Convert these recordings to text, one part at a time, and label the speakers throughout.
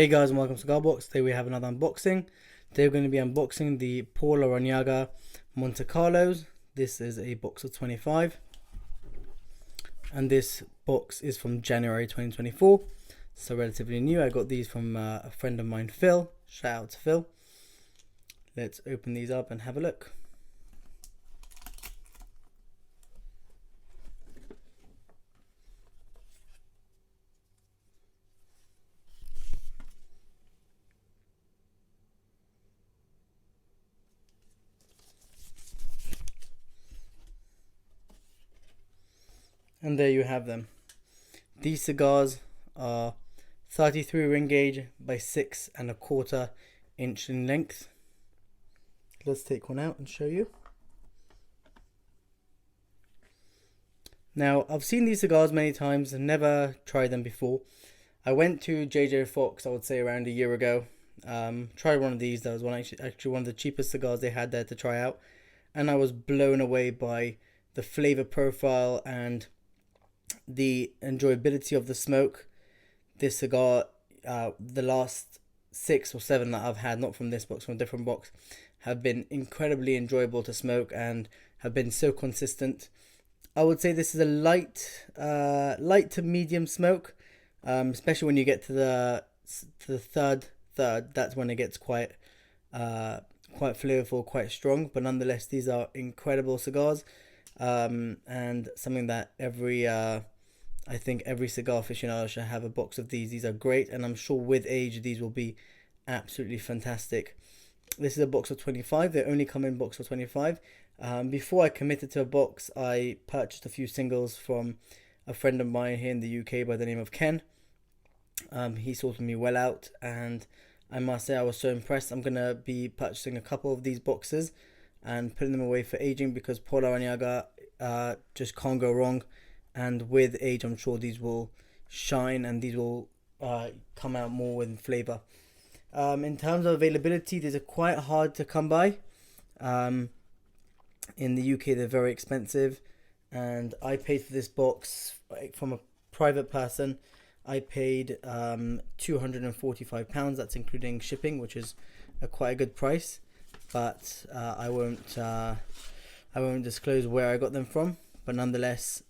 Speaker 1: Hey guys, and welcome to Cigar Box. Today we have another unboxing. Today we're going to be unboxing the LARRAñaga MONTECARLOS. This is a box of 25. And this box is from January 2024. So relatively new. I got these from a friend of mine, Phil. Shout out to Phil. Let's open these up and have a look. And there you have them. These cigars are 33 ring gauge by 6¼ inch in length. Let's take one out and show you. Now, I've seen these cigars many times and never tried them before. I went to JJ Fox, I would say around a year ago. Tried one of these. That was actually one of the cheapest cigars they had there to try out. And I was blown away by the flavor profile and the enjoyability of the smoke. This cigar, the last 6 or 7 that I've had, not from this box, from a different box, have been incredibly enjoyable to smoke and have been so consistent. I would say this is a light to medium smoke, especially when you get to the third. That's when it gets quite flavorful, quite strong. But nonetheless, these are incredible cigars. And something that I think every cigar aficionado should have a box of these. These are great, and I'm sure with age these will be absolutely fantastic. This is a box of 25. They only come in box of 25. Before I committed to a box, I purchased a few singles from a friend of mine here in the UK by the name of Ken. He sorted me well out, and I must say I was so impressed. I'm gonna be purchasing a couple of these boxes and putting them away for aging, because LARRAñaga just can't go wrong, and with age I'm sure these will shine and these will come out more with flavor. In terms of availability, these are quite hard to come by. In the UK they're very expensive, and I paid for this box from a private person. I paid £245. That's including shipping, which is quite a good price. But I won't disclose where I got them from. But nonetheless,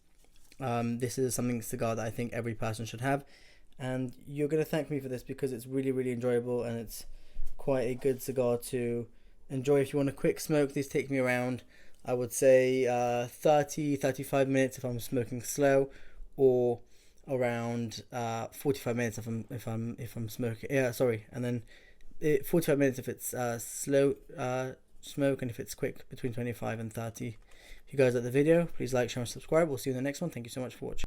Speaker 1: this is a cigar that I think every person should have, and you're gonna thank me for this, because it's really enjoyable, and it's quite a good cigar to enjoy if you want a quick smoke. These take me around, I would say, 30-35 minutes if I'm smoking slow, or around 45 minutes if I'm smoking. Yeah, sorry, and then 45 minutes if it's slow smoke, and if it's quick, between 25 and 30. If you guys like the video, please like, share and subscribe. We'll see you in the next one. Thank you so much for watching.